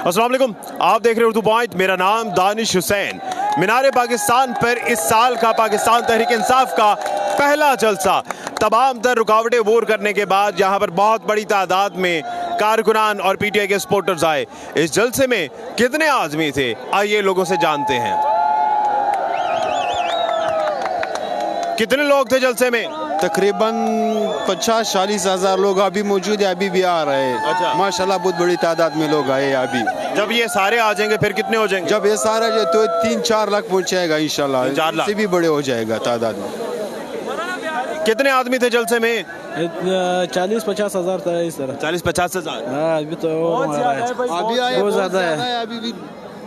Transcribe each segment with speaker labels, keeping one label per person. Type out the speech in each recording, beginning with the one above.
Speaker 1: अस्सलाम वालेकुम, आप देख रहे हैं उर्दू पॉइंट। मेरा नाम दानिश हुसैन। मीनार पाकिस्तान पर इस साल का पाकिस्तान तहरीक इंसाफ का पहला जलसा तमाम तर रुकावटें दूर करने के बाद यहाँ पर बहुत बड़ी तादाद में कारकुनान और पीटीआई के सपोर्टर्स आए। इस जलसे में कितने आदमी थे, आइए लोगों से जानते हैं। कितने लोग थे जलसे में?
Speaker 2: तकरीबन 50-40 हज़ार लोग अभी मौजूद है, अभी भी आ रहे हैं।
Speaker 1: अच्छा।
Speaker 2: माशाल्लाह बहुत बड़ी तादाद में लोग आए अभी।
Speaker 1: जब ये सारे आ जाएंगे फिर कितने हो जाएंगे?
Speaker 2: जब ये सारा जो तो 3-4 लाख पहुंचेगा इंशाल्लाह,
Speaker 1: 3-4 लाख
Speaker 2: इससे भी बड़े हो जाएगा तादाद में।
Speaker 1: कितने आदमी थे जलसे में?
Speaker 3: 40-50 हज़ार था इस तरह।
Speaker 1: 40-50 हजार।
Speaker 3: अभी तो
Speaker 2: अभी आए
Speaker 3: बहुत ज़्यादा है,
Speaker 2: अभी भी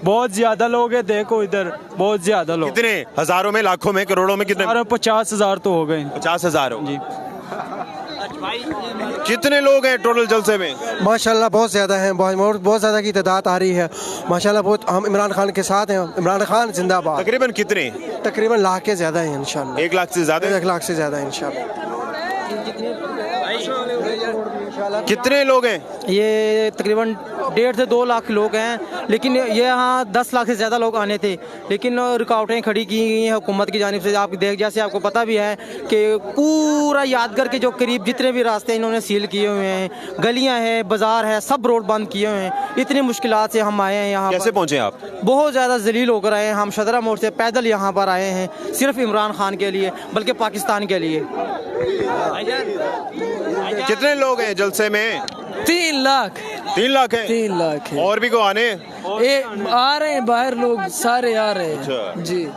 Speaker 3: बहुत ज्यादा लोग हैं। देखो इधर बहुत ज्यादा लोग,
Speaker 1: कितने हजारों में, लाखों में, करोड़ों में? कितने?
Speaker 3: 50 हज़ार तो हो गए
Speaker 1: 50 हजार हो
Speaker 3: जी।
Speaker 1: कितने लोग हैं टोटल जलसे में?
Speaker 4: माशाल्लाह बहुत ज़्यादा हैं, बहुत ज़्यादा की तादाद आ रही है माशाल्लाह। बहुत हम इमरान खान के साथ हैं, इमरान खान जिंदाबाद।
Speaker 1: तकरीबन कितने?
Speaker 4: तकरीबन लाख के ज़्यादा हैं इंशाल्लाह।
Speaker 1: 1 लाख से ज्यादा?
Speaker 4: 1 लाख से ज़्यादा है इंशाल्लाह।
Speaker 1: कितने लोग हैं?
Speaker 5: ये तकरीबन 1.5 से 2 लाख लोग हैं, लेकिन ये यहाँ 10 लाख से ज़्यादा लोग आने थे, लेकिन रुकावटें खड़ी की गई हैं हुकूमत की जानिब से। आप देख, जैसे आपको पता भी है कि पूरा यादगार के जो करीब जितने भी रास्ते इन्होंने सील किए हुए हैं, गलियाँ हैं, बाजार है, सब रोड बंद किए हुए हैं। इतनी मुश्किलात से हम आए हैं यहाँ।
Speaker 1: कैसे पहुँचे आप?
Speaker 5: बहुत ज़्यादा जलील होकर आए हैं हम। शदरा मोड़ से पैदल यहाँ पर आए हैं, सिर्फ इमरान खान के लिए, बल्कि पाकिस्तान के लिए।
Speaker 1: कितने लोग हैं जलसे में?
Speaker 3: 3 लाख
Speaker 1: 3 लाख है।
Speaker 3: 3 लाख है।
Speaker 1: और भी को आने?
Speaker 3: आ रहे हैं बाहर लोग, सारे आ रहे हैं
Speaker 1: अच्छा।
Speaker 3: जी।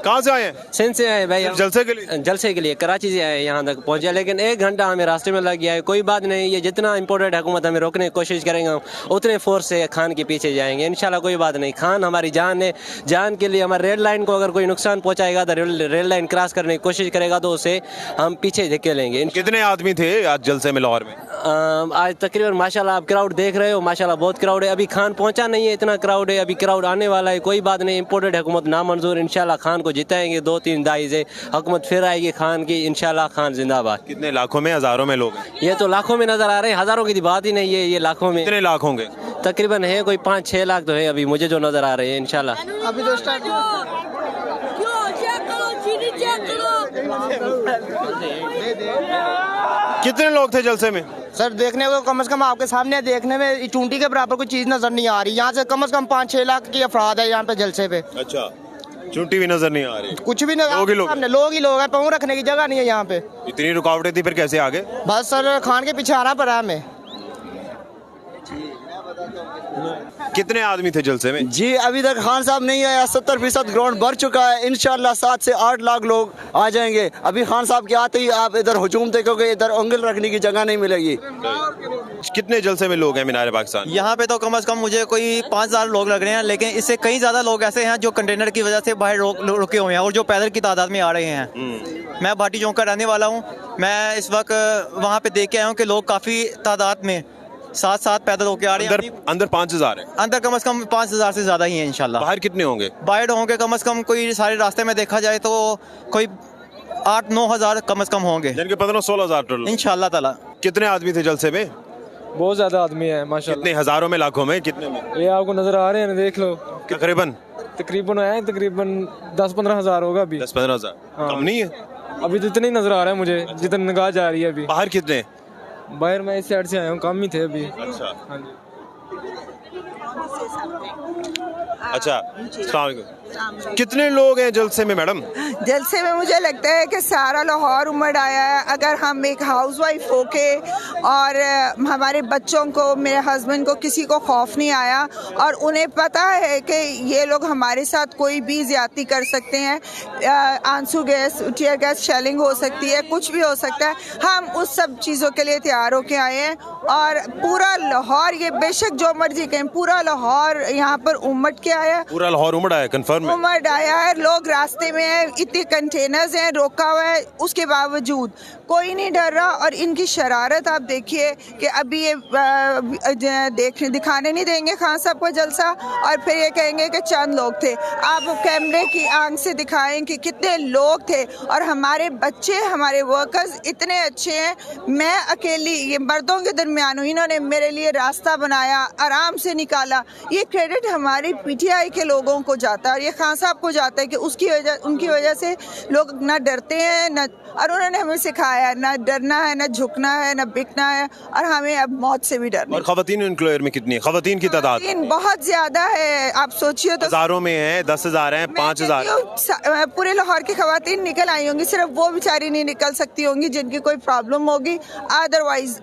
Speaker 1: कहाँ से आए हैं?
Speaker 6: सिंध से आए भाई,
Speaker 1: जलसे के लिए?
Speaker 6: जलसे के लिए कराची से आए, यहाँ तक पहुँचे, लेकिन 1 घंटा हमें रास्ते में लग गया है। कोई बात नहीं, ये जितना इम्पोर्टेंट हुकूमत हमें रोकने की कोशिश करेंगे उतने फोर्स से खान के पीछे जाएंगे इंशाल्लाह। कोई बात नहीं, खान हमारी जान है, जान के लिए हमारे रेड लाइन को अगर कोई नुकसान पहुँचाएगा तो रेड लाइन क्रॉस करने की कोशिश करेगा तो उसे हम पीछे धकेलेंगे।
Speaker 1: कितने आदमी थे आज जलसे में लाहौर में?
Speaker 6: आज तकरीबन माशाल्लाह आप क्राउड देख रहे हो, माशाल्लाह बहुत क्राउड है। अभी खान पहुंचा नहीं है, इतना क्राउड है, अभी क्राउड आने वाला है। कोई बात नहीं, इम्पोर्टेड हुकूमत नामंजूर, इंशाल्लाह खान को जिताएंगे। 2-3 दाई से हुकूमत फिर आएगी खान की, इंशाल्लाह खान जिंदाबाद।
Speaker 1: कितने लाखों में, हजारों में लोग हैं?
Speaker 6: ये तो लाखों में नजर आ रहे हैं, हजारों की बात ही नहीं है, ये लाखों में।
Speaker 1: कितने लाख होंगे?
Speaker 6: तकरीबन है कोई 5-6 लाख तो है अभी मुझे जो नजर आ रहे हैं इंशाल्लाह।
Speaker 4: अभी तो स्टार्ट
Speaker 1: कितने लोग थे जलसे में?
Speaker 7: सर देखने को कम से कम आपके सामने देखने में चूंटी के बराबर कोई चीज नजर नहीं आ रही। यहाँ से कम 5-6 लाख की अफराद है यहाँ पे जलसे पे।
Speaker 1: अच्छा, चुंटी भी नजर नहीं आ रही?
Speaker 7: कुछ भी नहीं, लोग ही लोग है, पाँव रखने की जगह नहीं है यहाँ पे।
Speaker 1: इतनी रुकावटें थी, फिर कैसे आगे?
Speaker 7: बस सर खान के पीछे आना पड़ा हमें।
Speaker 1: कितने आदमी थे जलसे में?
Speaker 8: जी अभी तक खान साहब नहीं आया, 70% ग्राउंड भर चुका है। इंशाल्लाह 7 से 8 लाख लोग आ जाएंगे। अभी खान साहब के आते ही आप इधर हुजूम देखोगे, इधर उंगल रखने की जगह नहीं मिलेगी।
Speaker 1: कितने जलसे में लोग हैं मीनार पाकिस्तान?
Speaker 9: यहाँ पे तो कम से कम मुझे कोई 5000 लोग लग रहे हैं, लेकिन इससे कई ज़्यादा लोग ऐसे हैं जो कंटेनर की वजह से बाहर रुके हुए हैं और जो पैदल की तादाद में आ रहे हैं। मैं भाटी चौक का रहने वाला हूँ। मैं इस वक्त वहाँ पे देख के आया हूँ कि लोग काफ़ी तादाद में साथ पैदल होके आ रहे हैं।
Speaker 1: अंदर 5000 है?
Speaker 9: अंदर कम से कम 5000 से ज़्यादा ही है इंशाल्लाह।
Speaker 1: बाहर कितने होंगे?
Speaker 9: बाहर होंगे कम से कम, कोई सारे रास्ते में देखा जाए तो कोई 8-9 हज़ार कम से कम होंगे,
Speaker 1: जिनके 15-16 हजार टोटल
Speaker 9: इंशाल्लाह ताला।
Speaker 1: कितने आदमी थे जलसे में?
Speaker 3: बहुत ज्यादा आदमी है माशाल्लाह।
Speaker 1: कितने हजारों में, लाखों में, कितने में?
Speaker 3: ये आपको नजर आ रहे हैं, देख लो।
Speaker 1: तकरीबन
Speaker 3: है, तकरीबन 10-15 हज़ार होगा अभी।
Speaker 1: 10-15 हजार? कम नहीं है
Speaker 3: अभी तो इतने ही नजर आ रहा है मुझे जितनी निगाह जा रही है अभी।
Speaker 1: बाहर कितने?
Speaker 3: बाहर मैं इस साइड से आया हूँ, कम ही थे अभी।
Speaker 1: अच्छा।
Speaker 3: हाँ जी।
Speaker 1: अच्छा, अस्सलाम वालेकुम। कितने लोग हैं जलसे में मैडम?
Speaker 10: जलसे में मुझे लगता है कि सारा लाहौर उमड़ आया है। अगर हम एक हाउसवाइफ होके और हमारे बच्चों को, मेरे हस्बैंड को, किसी को खौफ नहीं आया और उन्हें पता है कि ये लोग हमारे साथ कोई भी ज्यादती कर सकते हैं, आंसू गैस, टीयर गैस, शेलिंग हो सकती है, कुछ भी हो सकता है, हम उस सब चीज़ों के लिए तैयार होके आए हैं। और पूरा लाहौर, ये बेशक जो मर्जी कहें, पूरा लाहौर यहाँ पर उमड़ के आया,
Speaker 1: पूरा लाहौर उमड़ आया, कंफर्म है?
Speaker 10: उमड़ आया है। लोग रास्ते में हैं, इतने कंटेनर्स हैं, रोका हुआ है, उसके बावजूद कोई नहीं डर रहा। और इनकी शरारत आप देखिए कि अभी ये दिखाने नहीं देंगे खान साहब को जलसा, और फिर ये कहेंगे कि चंद लोग थे। आप कैमरे की आंख से दिखाएं कि कितने लोग थे, और हमारे बच्चे, हमारे वर्कर्स इतने अच्छे हैं। मैं अकेली ये मर्दों के दरमियान हूँ, इन्होंने मेरे लिए रास्ता बनाया, आराम से निकाला। ये क्रेडिट हमारी पीटीआई के लोगों को जाता है और ये खान साहब को जाता है कि उनकी वजह से लोग ना डरते हैं ना, और उन्होंने हमें सिखाया ना डरना है, ना झुकना है, ना बिकना है, और हमें अब मौत से भी डरना।
Speaker 1: और खवातीन एम्प्लॉयर में कितनी है? खवातीन की तादाद
Speaker 10: बहुत ज्यादा है, आप सोचिए तो
Speaker 1: हजारों में है, 10,000 है, 5,000।
Speaker 10: पूरे लाहौर की खवातीन निकल आई होंगी, सिर्फ वो बेचारी नहीं निकल सकती होंगी जिनकी कोई प्रॉब्लम होगी, अदरवाइज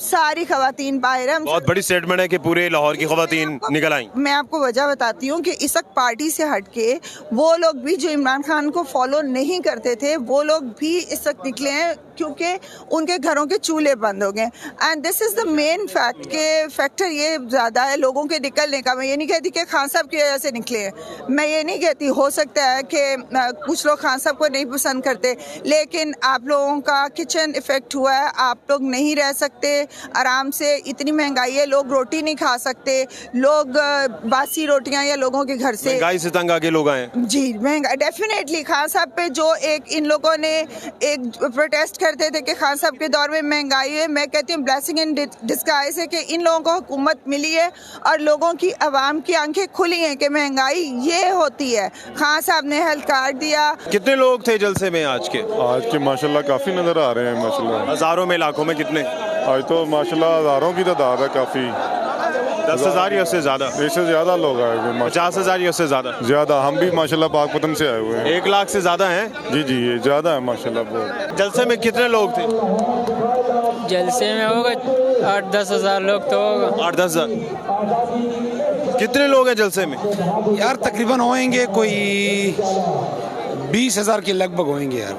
Speaker 10: सारी खवातीन बाहर है।
Speaker 1: बहुत बड़ी स्टेटमेंट है कि पूरे लाहौर की खवातीन निकल आई।
Speaker 10: मैं आपको वजह बताती हूँ कि इस वक्त पार्टी से हटके वो लोग भी जो इमरान खान को फॉलो नहीं करते थे, वो लोग भी इस वक्त निकले हैं क्योंकि उनके घरों के चूल्हे बंद हो गए। And this is the main fact के फैक्टर ये ज़्यादा है लोगों के निकलने का। मैं ये नहीं कहती कि खान साहब की वजह से निकले हैं, मैं ये नहीं कहती, हो सकता है कि कुछ लोग खान साहब को नहीं पसंद करते, लेकिन आप लोगों का किचन इफेक्ट हुआ है। आप लोग नहीं रह सकते आराम से, इतनी महंगाई है, लोग रोटी नहीं खा सकते, लोग बासी रोटियां या लोगों के घर से
Speaker 1: महंगाई से तंग आके लोग आए
Speaker 10: जी। महंगा डेफिनेटली खान साहब पे जो एक इन लोगों ने एक प्रोटेस्ट करते थे कि खान साहब के दौर में महंगाई है, मैं कहती हूँ ब्लेसिंग इन डिस्गाइज है कि इन लोगों को हुकूमत मिली है और लोगों की आवाम की आंखें खुली हैं कि महंगाई ये होती है। खान साहब ने हेल्थ कार्ड दिया।
Speaker 1: कितने लोग थे जलसे में आज के
Speaker 11: माशाल्लाह काफी नजर आ रहे हैं माशाल्लाह।
Speaker 1: हजारों में, लाखों में कितने?
Speaker 11: आज तो माशाल्लाह हजारों की तादाद है काफी।
Speaker 1: 10,000 या उससे ज्यादा?
Speaker 11: इससे ज्यादा लोग आए हुए।
Speaker 1: 50,000 या उससे ज्यादा?
Speaker 11: ज्यादा, हम भी माशाल्लाह पाकपतन से आए हुए हैं।
Speaker 1: 1 लाख से ज्यादा हैं?
Speaker 11: जी जी, ये ज्यादा है माशाल्लाह बहुत।
Speaker 1: जलसे में कितने लोग थे?
Speaker 3: जलसे में होगा 8-10 हज़ार लोग तो होगा।
Speaker 1: 8-10 हज़ार। कितने लोग हैं जलसे में?
Speaker 12: यार तकरीबन होंगे कोई 20,000 के लगभग होंगे यार।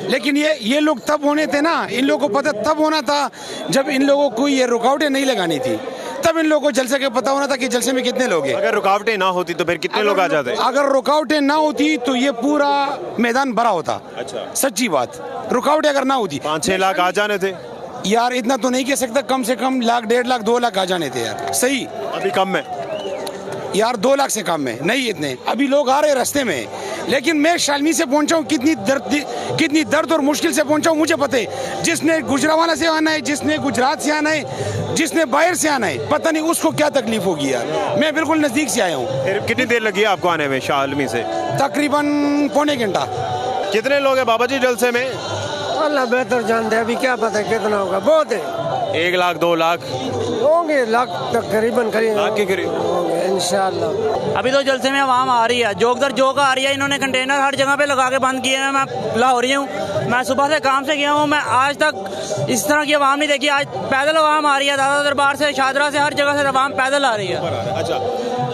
Speaker 12: लेकिन ये लोग तब होने थे ना, इन लोगों को पता तब होना था जब इन लोगों को ये रुकावटें नहीं लगानी थी, तब इन लोगों को जलसे का पता होना था कि जलसे में कितने लोग हैं।
Speaker 1: अगर रुकावटें ना होती तो फिर कितने लोग आ जाते?
Speaker 12: अगर रुकावटें ना होती तो ये पूरा मैदान भरा होता।
Speaker 1: अच्छा,
Speaker 12: सच्ची बात, रुकावटें अगर ना होती
Speaker 1: 5-6 लाख आ जाने थे
Speaker 12: यार। इतना तो नहीं कह सकता, कम से कम 1 लाख, 1.5 लाख, 2 लाख आ जाने थे यार। सही,
Speaker 1: अभी कम है
Speaker 12: यार, 2 लाख से कम में नहीं, इतने अभी लोग आ रहे हैं रास्ते में। लेकिन मैं शालमी से पहुंचा हूँ, कितनी दर्द और मुश्किल से पहुंचा हूँ मुझे पता है। जिसने गुजरावाला से आना है, जिसने गुजरात से आना है, जिसने बाहर से आना है, पता नहीं उसको क्या तकलीफ होगी यार। मैं बिल्कुल नजदीक से आया हूँ।
Speaker 1: कितनी देर लगी आपको आने में शालमी से?
Speaker 12: तकरीबन पौने घंटा।
Speaker 1: कितने लोग हैं बाबा जी जलसे में?
Speaker 4: अल्लाह बेहतर जानते हैं, अभी क्या पता कितना होगा। बहुत है,
Speaker 1: 1 लाख 2 लाख
Speaker 4: होंगे, लाख तक करीबन
Speaker 1: लाख के करीब
Speaker 4: होंगे इंशाल्लाह।
Speaker 3: अभी तो जलसे में आवाम आ रही है, जोक दर जोक आ रही है। इन्होंने कंटेनर हर जगह पे लगा के बंद किए हैं। मैं लाहौरी हूँ, मैं सुबह से काम से गया हूँ, मैं आज तक इस तरह की आवाम नहीं देखी। आज पैदल आवाम आ रही है, दादा दरबार से, शादरा से, हर जगह से आवाम पैदल आ रही है।
Speaker 1: अच्छा,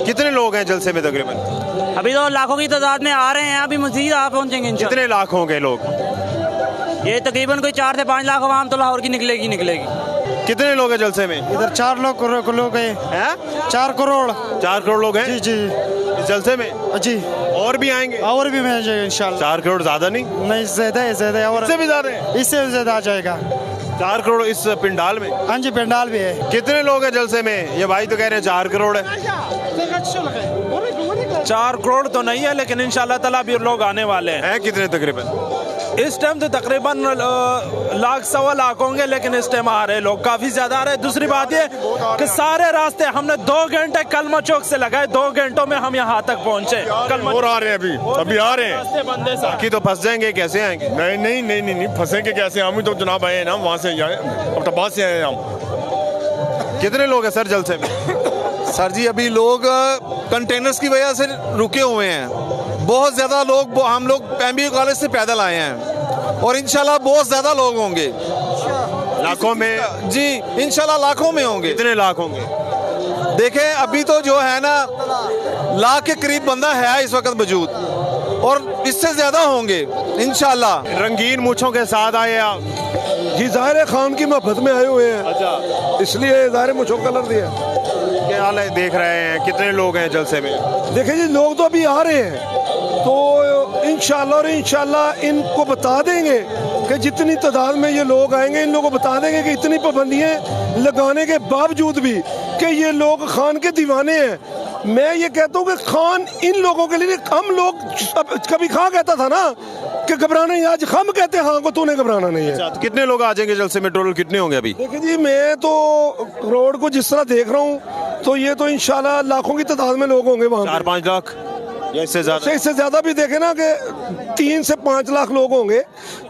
Speaker 1: कितने लोग हैं जलसे में तकरीबन?
Speaker 3: अभी तो लाखों की तादाद में आ रहे हैं, अभी मजीद आ पहुँचेंगे इंशाल्लाह।
Speaker 1: कितने लाख होंगे लोग?
Speaker 3: ये तकरीबन कोई 4 से 5 लाख आवाम तो लाहौर की निकलेगी।
Speaker 1: कितने लोग हैं जलसे में?
Speaker 4: इधर 4 लोग हैं। 4 करोड़
Speaker 1: 4 करोड़ लोग हैं
Speaker 4: जी
Speaker 1: इस जलसे में?
Speaker 4: जी,
Speaker 1: और भी आएंगे?
Speaker 4: और भी मिल जाएगा इंशाल्लाह।
Speaker 1: 4 करोड़ ज्यादा नहीं?
Speaker 4: नहीं, ज्यादा है और
Speaker 1: इससे भी ज्यादा है?
Speaker 4: इससे भी ज्यादा आ जाएगा।
Speaker 1: 4 करोड़ इस पिंडाल में?
Speaker 4: हाँ जी, पंडाल भी है।
Speaker 1: कितने लोग हैं जलसे में? ये भाई तो कह रहे हैं 4 करोड़ है।
Speaker 3: 4 करोड़ तो नहीं है, लेकिन इंशाल्लाह ताला भी लोग आने वाले हैं।
Speaker 1: कितने तकरीबन?
Speaker 3: इस टाइम तो तकरीबन 1 लाख 1.25 लाख होंगे, लेकिन इस टाइम आ रहे लोग काफी ज्यादा आ रहे हैं। दूसरी बात ये कि सारे रास्ते हमने 2 घंटे कलमा चौक से लगाए, 2 घंटों में हम यहाँ तक पहुँचे।
Speaker 11: और आ रहे हैं, अभी आ रहे हैं।
Speaker 3: बंदे
Speaker 1: बाकी तो फंस जाएंगे, कैसे आएंगे?
Speaker 11: नहीं फंसेंगे कैसे? हम ही तो जनाब आए हैं ना वहाँ से, अब्टाबाद से आए हैं हम।
Speaker 1: कितने लोग हैं सर जलसे में?
Speaker 13: सर जी अभी लोग कंटेनर्स की वजह से रुके हुए हैं। बहुत ज़्यादा लोग, हम लोग MBA कॉलेज से पैदल आए हैं और इंशाल्लाह बहुत ज़्यादा लोग होंगे,
Speaker 1: लाखों में
Speaker 13: जी, इंशाल्लाह लाखों में होंगे।
Speaker 1: कितने लाख होंगे?
Speaker 13: देखें अभी तो जो है ना, लाख के करीब बंदा है इस वक्त मौजूद, और इससे ज़्यादा होंगे इंशाल्लाह।
Speaker 1: रंगीन मूछों के साथ आए आप।
Speaker 14: जी ज़ाहिर है खान की मोहब्बत में आए हुए हैं,
Speaker 1: अच्छा
Speaker 14: इसलिए ज़ाहिर है मुझको कलर दिया।
Speaker 1: क्या हाल है, देख रहे हैं कितने लोग हैं जलसे में?
Speaker 14: देखिए जी लोग तो अभी आ रहे हैं, तो इंशाल्लाह इनको बता देंगे कि जितनी तादाद में ये लोग आएंगे, इन लोगों को बता देंगे कि इतनी पाबंदियाँ लगाने के बावजूद भी कि ये लोग खान के दीवाने हैं। मैं ये कहता हूँ कि खान इन लोगों के लिए, हम लोग कभी खां कहता था ना कि घबराना नहीं, आज हम कहते हैं हाँ को तूने घबराना नहीं है।
Speaker 1: तो कितने लोग आ जाएंगे जलसे में, टोटल कितने होंगे अभी?
Speaker 14: देखिए जी मैं तो रोड को जिस तरह देख रहा हूँ तो ये तो इंशाल्लाह लाखों की तादाद में लोग होंगे वहाँ।
Speaker 1: 4-5 लाख या इससे ज्यादा?
Speaker 14: इससे ज्यादा भी देखे ना कि 3 से 5 लाख लोग होंगे,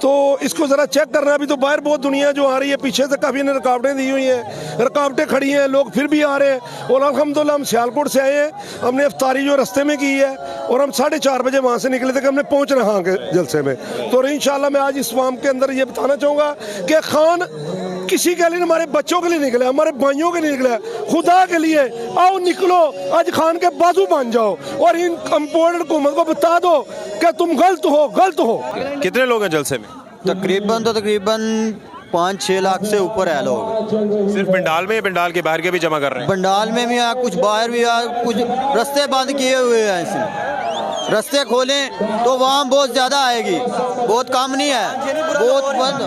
Speaker 14: तो इसको जरा चेक करना। अभी तो बाहर बहुत दुनिया जो आ रही है, पीछे से काफी ने रुकावटें दी हुई हैं, रुकावटें खड़ी हैं, लोग फिर भी आ रहे हैं। और अल्हम्दुलिल्लाह हम सियालकोट से आए हैं, हमने इफ्तारी जो रास्ते में की है और हम 4:30 बजे वहाँ से निकले थे कि हमने पहुँचना हाँ के जलसे में। तो इंशाल्लाह मैं आज इस फार्म के अंदर ये बताना चाहूँगा कि खान किसी के लिए, हमारे बच्चों के लिए निकले, हमारे भाइयों के लिए निकले, खुदा के लिए आओ निकलो, आज खान के बाजू बन जाओ और इन कंपाउंडर हुकूमत को बता दो कि तुम गलत हो।
Speaker 1: कितने लोग हैं जलसे में?
Speaker 8: तकरीबन 5-6 लाख से ऊपर है लोग।
Speaker 1: सिर्फ पिंडाल में, पिंडाल के बाहर के भी जमा कर रहे हैं?
Speaker 8: पंडाल में भी है, कुछ बाहर भी है, कुछ रास्ते बंद किए हुए हैं। इसमें रास्ते खोलें तो वहाँ बहुत ज़्यादा आएगी, बहुत कम नहीं है, बहुत बंद।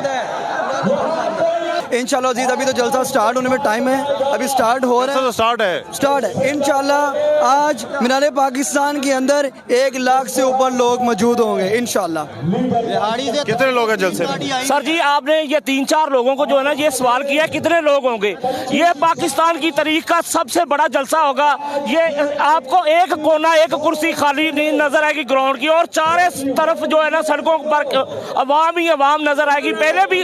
Speaker 8: इंशाल्लाह अजीज अभी तो जलसा स्टार्ट होने में टाइम है, अभी स्टार्ट हो रहा है, स्टार्ट है इंशाल्लाह। आज मीनार पाकिस्तान के अंदर 1 लाख से ऊपर लोग मौजूद होंगे इंशाल्लाह।
Speaker 1: कितने लोग हैं जलसे में?
Speaker 3: सर जी आपने ये 3-4 लोगों को जो है ना ये सवाल किया कितने लोग होंगे। ये पाकिस्तान की तारीख का सबसे बड़ा जलसा होगा। ये आपको एक कोना, एक कुर्सी खाली नहीं नजर आएगी ग्राउंड की, और चारों तरफ जो है ना सड़कों पर अवाम ही अवाम नजर आएगी। पहले भी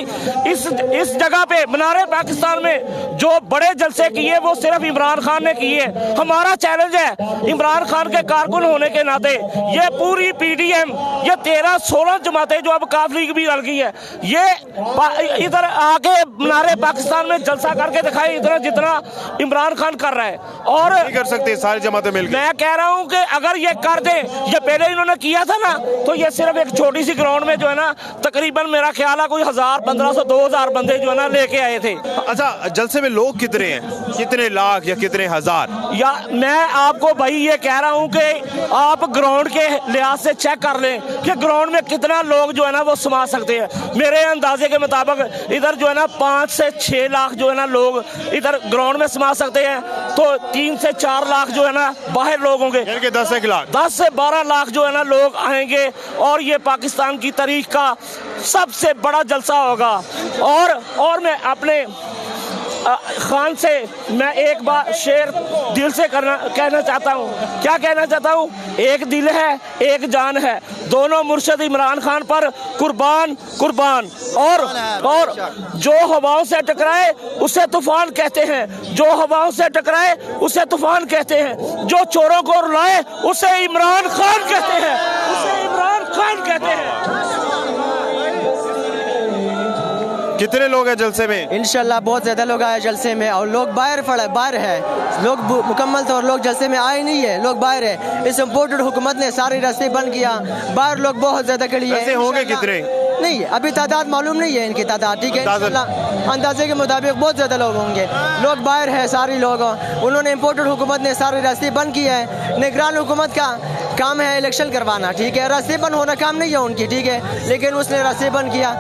Speaker 3: इस जगह पे मीनार पाकिस्तान में जो बड़े जलसे किए वो सिर्फ इमरान खान ने किए। हमारा चैलेंज है इमरान खान के कारकुन होने के नाते, ये पूरी पीडीएम, ये 13-16 जमातें जो अब काफ लीग भी लग गई है, ये इधर आके मीनार पाकिस्तान में जलसा करके दिखाए इतना जितना इमरान खान कर रहा है। और
Speaker 1: नहीं कर सकते सारी जमातें मिलकर।
Speaker 3: मैं कह रहा हूँ कि अगर ये कर दे, ये पहले इन्होंने किया था ना, तो ये सिर्फ एक छोटी सी ग्राउंड में जो है ना तकरीबन मेरा ख्याल है कोई 1000, 1500, 2000 बंदे जो है ना लेके आए थे।
Speaker 1: अच्छा जलसे में लोग कितने हैं, कितने लाख या कितने हजार?
Speaker 3: या मैं आपको भाई ये कह रहा हूँ कि आप ग्राउंड के लिहाज से चेक कर लें कि ग्राउंड में कितना लोग जो है ना वो समा सकते हैं। मेरे अंदाजे के मुताबिक इधर जो है ना 5 से 6 लाख जो है ना लोग इधर ग्राउंड में समा सकते हैं, तो 3 से 4 लाख जो है ना बाहर लोग होंगे, 10 से 12 लाख जो है ना लोग आएंगे। और ये पाकिस्तान की तारीख का सबसे बड़ा जलसा होगा। और मैं अपने खान से मैं एक बार शेर दिल से कहना चाहता हूँ। क्या कहना चाहता हूँ? एक दिल है, एक जान है, दोनों मुर्शिद इमरान खान पर कुर्बान कुर्बान। और जो हवाओं से टकराए उसे तूफान कहते हैं, जो हवाओं से टकराए उसे तूफान कहते हैं, जो चोरों को रुलाए उसे इमरान खान कहते हैं, उसे इमरान खान कहते हैं।
Speaker 1: कितने लोग हैं जलसे में?
Speaker 15: इंशाल्लाह बहुत ज़्यादा लोग आए जलसे में, और लोग बाहर है, लोग मुकम्मल तौर लोग जलसे में आए नहीं है, लोग बाहर है। इस इम्पोर्टेड हुकूमत ने सारे रास्ते बंद किया, बाहर लोग बहुत ज़्यादा खड़ी है।
Speaker 1: होंगे कितने
Speaker 15: नहीं अभी तादाद मालूम नहीं है इनकी तादाद, ठीक है इंशाल्लाह अंदाजे के मुताबिक बहुत ज़्यादा लोग होंगे। लोग बाहर है सारे लोग, उन्होंने इम्पोर्टेड हुकूमत ने सारे रास्ते बंद किए हैं। निगरान हुकूमत का काम है इलेक्शन करवाना, ठीक है, रास्ते बंद होना काम नहीं है उनकी, ठीक है, लेकिन उसने रास्ते बंद किया।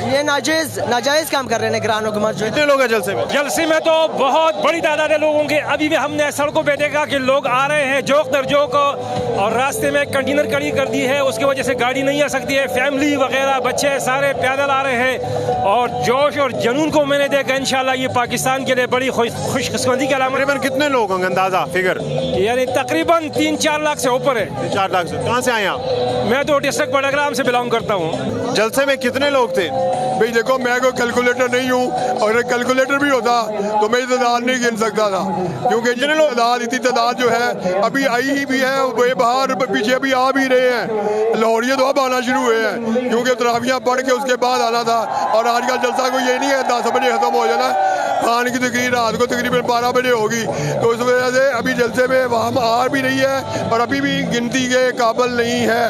Speaker 15: ये नाजायज़ काम कर रहे हैं निगरान हुकूमत।
Speaker 1: कितने लोग हैं जलसे में?
Speaker 16: जलसे में तो बहुत बड़ी तादाद है लोगों के। अभी भी हमने सड़कों पे देखा कि लोग आ रहे हैं जोक दर जोक, और रास्ते में कंटेनर खड़ी कर दी है, उसकी वजह से गाड़ी नहीं आ सकती है। फैमिली वगैरह बच्चे सारे पैदल आ रहे हैं, और जोश और जुनून को मैंने देखा। इंशाल्लाह ये पाकिस्तान के लिए बड़ी खुशकिस्मती की अलामत।
Speaker 1: तकरीबन कितने लोग होंगे अंदाजा फिगर?
Speaker 16: यानी तकरीबन 3-4 लाख से ऊपर है।
Speaker 1: 4 लाख से? कहाँ से आए आप?
Speaker 16: मैं तो डिस्ट्रिक्ट बड़ग्राम से बिलोंग करता हूँ।
Speaker 1: जलसे में कितने लोग थे?
Speaker 11: भाई देखो मैं कोई कैलकुलेटर नहीं हूँ, और अगर कैलकुलेटर भी होता तो मैं तादाद नहीं गिन सकता था, क्योंकि इतनी तादाद जो है अभी आई ही भी है, वे बाहर पीछे अभी आ भी रहे हैं। लाहौरिये तो अब आना शुरू हुए हैं, क्योंकि तरावियाँ पढ़ के उसके बाद आना था। और आज का जलसा को ये नहीं है 10 बजे खत्म हो जाना, खान की तकरीर रात को तकरीबन 12 बजे होगी, तो इस वजह से अभी जलसे में वहाँ आ भी रही है और अभी भी गिनती के काबिल नहीं है।